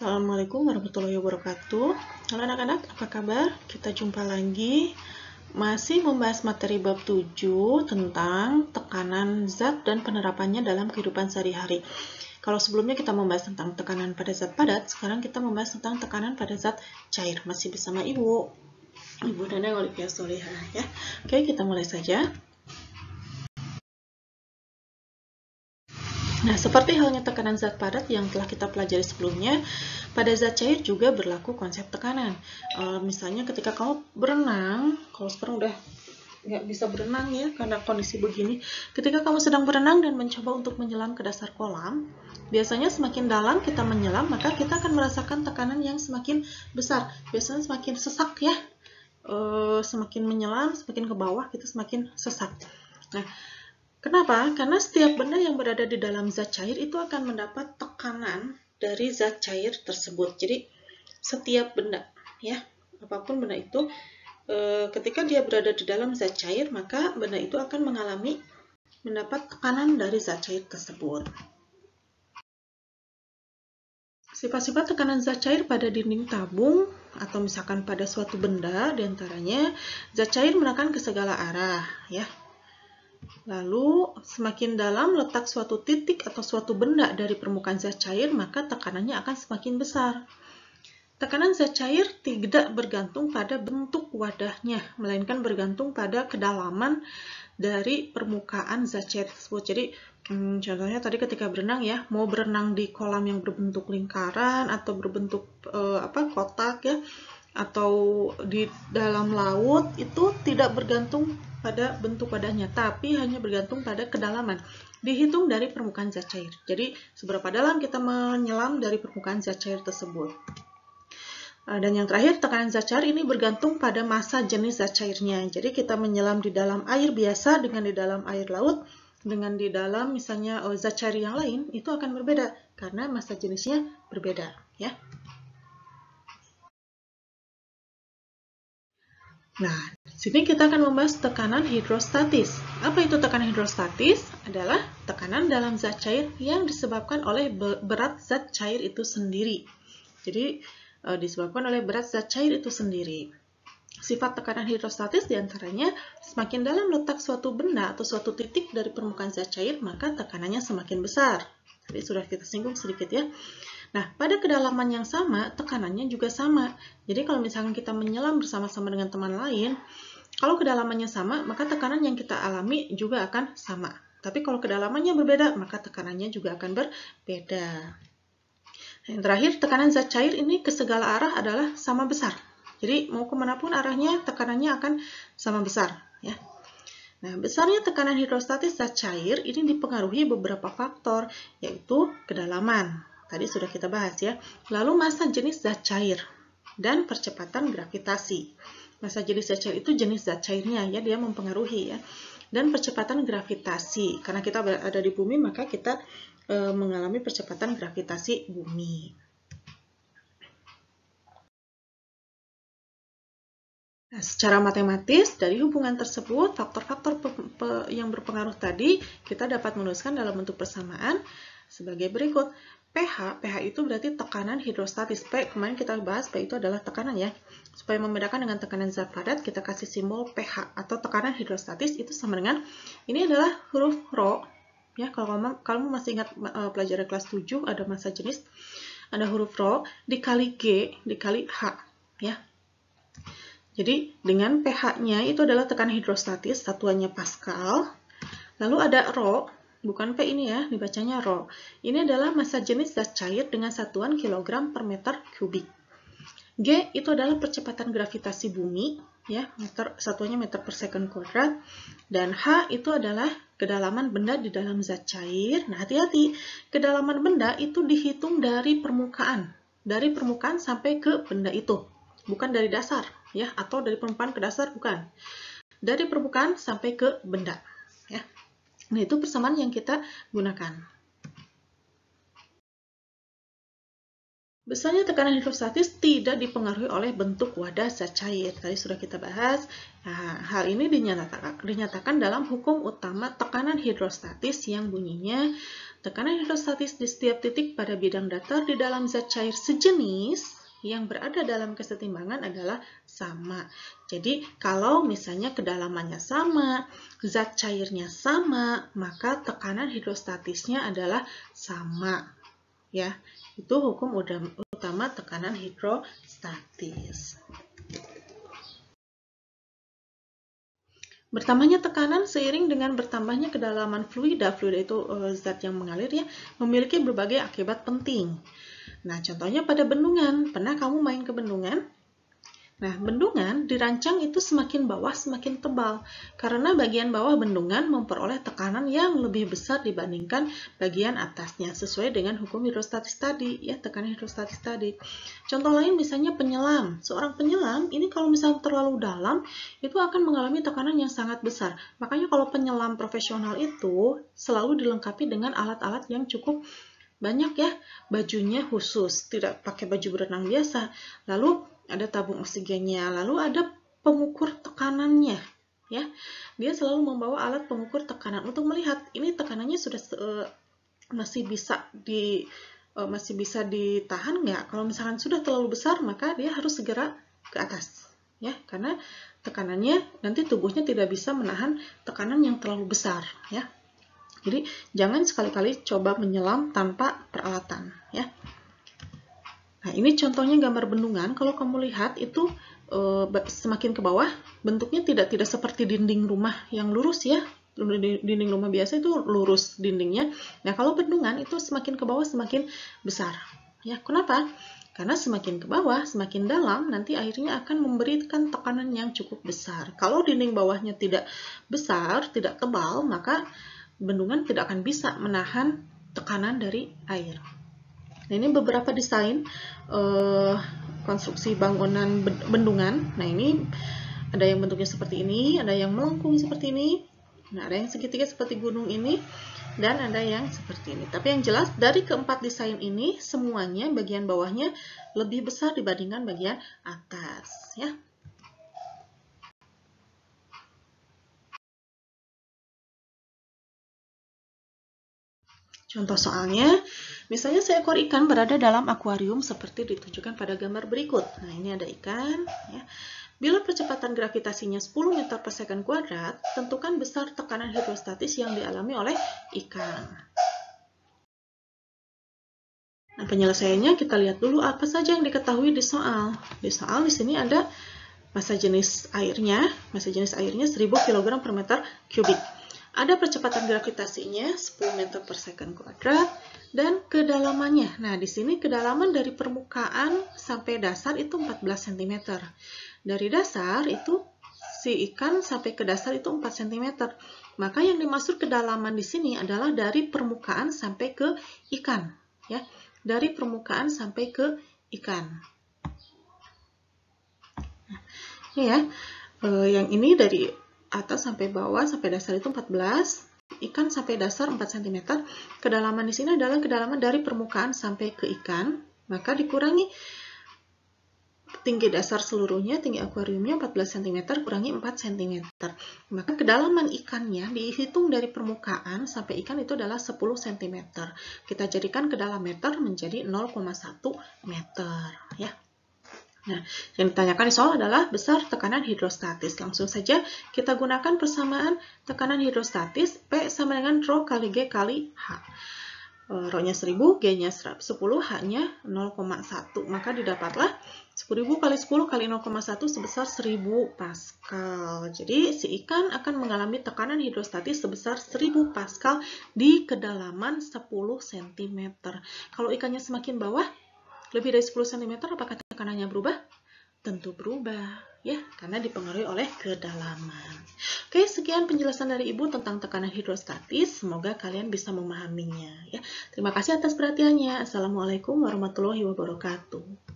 Assalamualaikum warahmatullahi wabarakatuh. Halo anak-anak, apa kabar? Kita jumpa lagi. Masih membahas materi bab 7 tentang tekanan zat dan penerapannya dalam kehidupan sehari-hari. Kalau sebelumnya kita membahas tentang tekanan pada zat padat, sekarang kita membahas tentang tekanan pada zat cair. Masih bersama Ibu Nana Olivia Solihah ya. Oke, kita mulai saja. Nah, seperti halnya tekanan zat padat yang telah kita pelajari sebelumnya, pada zat cair juga berlaku konsep tekanan. Misalnya ketika kamu berenang, kalau sekarang udah nggak bisa berenang ya karena kondisi begini. Ketika kamu sedang berenang dan mencoba untuk menyelam ke dasar kolam, biasanya semakin dalam kita menyelam, maka kita akan merasakan tekanan yang semakin besar. Biasanya semakin sesak ya. Semakin menyelam, semakin ke bawah kita semakin sesak. Nah, kenapa? Karena setiap benda yang berada di dalam zat cair itu akan mendapat tekanan dari zat cair tersebut. Jadi setiap benda, ya, apapun benda itu, ketika dia berada di dalam zat cair, maka benda itu akan mendapat tekanan dari zat cair tersebut. Sifat-sifat tekanan zat cair pada dinding tabung atau misalkan pada suatu benda, diantaranya zat cair menekan ke segala arah, ya. Lalu, semakin dalam letak suatu titik atau suatu benda dari permukaan zat cair, maka tekanannya akan semakin besar. Tekanan zat cair tidak bergantung pada bentuk wadahnya, melainkan bergantung pada kedalaman dari permukaan zat cair tersebut. Jadi, contohnya tadi ketika berenang ya, mau berenang di kolam yang berbentuk lingkaran atau berbentuk kotak ya, atau di dalam laut, itu tidak bergantung pada bentuk wadahnya, tapi hanya bergantung pada kedalaman. Dihitung dari permukaan zat cair. Jadi, seberapa dalam kita menyelam dari permukaan zat cair tersebut. Dan yang terakhir, tekanan zat cair ini bergantung pada massa jenis zat cairnya. Jadi, kita menyelam di dalam air biasa dengan di dalam air laut, dengan di dalam misalnya zat cair yang lain, itu akan berbeda karena massa jenisnya berbeda, ya. Nah, di sini kita akan membahas tekanan hidrostatis. Apa itu tekanan hidrostatis? Adalah tekanan dalam zat cair yang disebabkan oleh berat zat cair itu sendiri. Jadi, disebabkan oleh berat zat cair itu sendiri. Sifat tekanan hidrostatis diantaranya semakin dalam letak suatu benda atau suatu titik dari permukaan zat cair, maka tekanannya semakin besar. Tadi sudah kita singgung sedikit ya. Nah, pada kedalaman yang sama, tekanannya juga sama. Jadi, kalau misalkan kita menyelam bersama-sama dengan teman lain, kalau kedalamannya sama, maka tekanan yang kita alami juga akan sama. Tapi kalau kedalamannya berbeda, maka tekanannya juga akan berbeda. Yang terakhir, tekanan zat cair ini ke segala arah adalah sama besar. Jadi, mau kemanapun arahnya, tekanannya akan sama besar. Ya. Nah, besarnya tekanan hidrostatis zat cair ini dipengaruhi beberapa faktor, yaitu kedalaman. Tadi sudah kita bahas ya. Lalu massa jenis zat cair dan percepatan gravitasi. Massa jenis zat cair itu jenis zat cairnya ya, dia mempengaruhi ya. Dan percepatan gravitasi. Karena kita berada di bumi, maka kita mengalami percepatan gravitasi bumi. Nah, secara matematis, dari hubungan tersebut, faktor-faktor yang berpengaruh tadi, kita dapat menuliskan dalam bentuk persamaan sebagai berikut. pH itu berarti tekanan hidrostatis. Kemarin kita bahas P itu adalah tekanan ya. Supaya membedakan dengan tekanan zat padat, kita kasih simbol pH atau tekanan hidrostatis itu sama dengan, ini adalah huruf ρ. Ya, kalau kamu masih ingat pelajaran kelas 7 ada massa jenis, ada huruf ρ dikali G dikali H ya. Jadi dengan pH-nya itu adalah tekanan hidrostatis, satuannya Pascal. Lalu ada ρ, bukan P ini ya, dibacanya ρ. Ini adalah massa jenis zat cair dengan satuan kilogram per meter kubik. G itu adalah percepatan gravitasi bumi, ya, satuannya meter per second kuadrat. Dan H itu adalah kedalaman benda di dalam zat cair. Nah, hati-hati, kedalaman benda itu dihitung dari permukaan sampai ke benda itu, bukan dari dasar, ya, atau dari permukaan ke dasar, bukan. Dari permukaan sampai ke benda, ya. Nah, itu persamaan yang kita gunakan. Besarnya tekanan hidrostatis tidak dipengaruhi oleh bentuk wadah zat cair. Tadi sudah kita bahas. Nah, hal ini dinyatakan dalam hukum utama tekanan hidrostatis yang bunyinya tekanan hidrostatis di setiap titik pada bidang datar di dalam zat cair sejenis yang berada dalam kesetimbangan adalah sama. Jadi, kalau misalnya kedalamannya sama, zat cairnya sama, maka tekanan hidrostatisnya adalah sama. Ya, itu hukum utama tekanan hidrostatis. Bertambahnya tekanan seiring dengan bertambahnya kedalaman fluida itu zat yang mengalir ya, memiliki berbagai akibat penting. Nah, contohnya pada bendungan. Pernah kamu main ke bendungan? Nah, bendungan dirancang itu semakin bawah semakin tebal, karena bagian bawah bendungan memperoleh tekanan yang lebih besar dibandingkan bagian atasnya, sesuai dengan hukum hidrostatis tadi, ya, tekanan hidrostatis tadi. Contoh lain misalnya penyelam. Seorang penyelam, ini kalau misalnya terlalu dalam, itu akan mengalami tekanan yang sangat besar. Makanya kalau penyelam profesional itu selalu dilengkapi dengan alat-alat yang cukup banyak ya, bajunya khusus, tidak pakai baju berenang biasa. Lalu ada tabung oksigennya, lalu ada pengukur tekanannya, ya. Dia selalu membawa alat pengukur tekanan untuk melihat ini tekanannya sudah masih bisa ditahan nggak. Kalau misalkan sudah terlalu besar, maka dia harus segera ke atas, ya, karena tekanannya nanti tubuhnya tidak bisa menahan tekanan yang terlalu besar, ya. Jadi jangan sekali-kali coba menyelam tanpa peralatan, ya. Nah, ini contohnya gambar bendungan. Kalau kamu lihat itu semakin ke bawah, bentuknya tidak seperti dinding rumah yang lurus ya. Dinding rumah biasa itu lurus dindingnya. Nah, kalau bendungan itu semakin ke bawah semakin besar. Ya, kenapa? Karena semakin ke bawah, semakin dalam, nanti airnya akan memberikan tekanan yang cukup besar. Kalau dinding bawahnya tidak besar, tidak tebal, maka bendungan tidak akan bisa menahan tekanan dari air. Nah, ini beberapa desain konstruksi bangunan bendungan. Nah, ini ada yang bentuknya seperti ini, ada yang melengkung seperti ini, nah, ada yang segitiga seperti gunung ini, dan ada yang seperti ini. Tapi yang jelas dari keempat desain ini semuanya bagian bawahnya lebih besar dibandingkan bagian atas, ya. Contoh soalnya, misalnya seekor ikan berada dalam akuarium seperti ditunjukkan pada gambar berikut. Nah, ini ada ikan. Ya. Bila percepatan gravitasinya 10 meter per second kuadrat, tentukan besar tekanan hidrostatis yang dialami oleh ikan. Nah, penyelesaiannya kita lihat dulu apa saja yang diketahui di soal. Di soal di sini ada massa jenis airnya 1000 kg per meter kubik. Ada percepatan gravitasinya 10 meter per second kuadrat dan kedalamannya. Nah, di sini kedalaman dari permukaan sampai dasar itu 14 cm. Dari dasar itu si ikan sampai ke dasar itu 4 cm. Maka yang dimaksud kedalaman di sini adalah dari permukaan sampai ke ikan, ya. Dari permukaan sampai ke ikan. Nah, ini ya. Yang ini dari atas sampai bawah sampai dasar itu 14, ikan sampai dasar 4 cm. Kedalaman di sini adalah kedalaman dari permukaan sampai ke ikan, maka dikurangi tinggi dasar seluruhnya, tinggi akuariumnya 14 cm, kurangi 4 cm. Maka kedalaman ikannya dihitung dari permukaan sampai ikan itu adalah 10 cm. Kita jadikan ke dalam meter menjadi 0,1 meter, ya. Nah, yang ditanyakan di soal adalah besar tekanan hidrostatis. Langsung saja kita gunakan persamaan tekanan hidrostatis P sama dengan ρ kali G kali H. Rho-nya 1000, G-nya 10, H-nya 0,1. Maka didapatlah 1000 kali 10 kali 0,1 sebesar 1000 Pascal. Jadi si ikan akan mengalami tekanan hidrostatis sebesar 1000 Pascal di kedalaman 10 cm. Kalau ikannya semakin bawah, lebih dari 10 cm, apakah tekanannya berubah? Tentu berubah, ya, karena dipengaruhi oleh kedalaman. Oke, sekian penjelasan dari Ibu tentang tekanan hidrostatis. Semoga kalian bisa memahaminya, ya. Terima kasih atas perhatiannya. Assalamualaikum warahmatullahi wabarakatuh.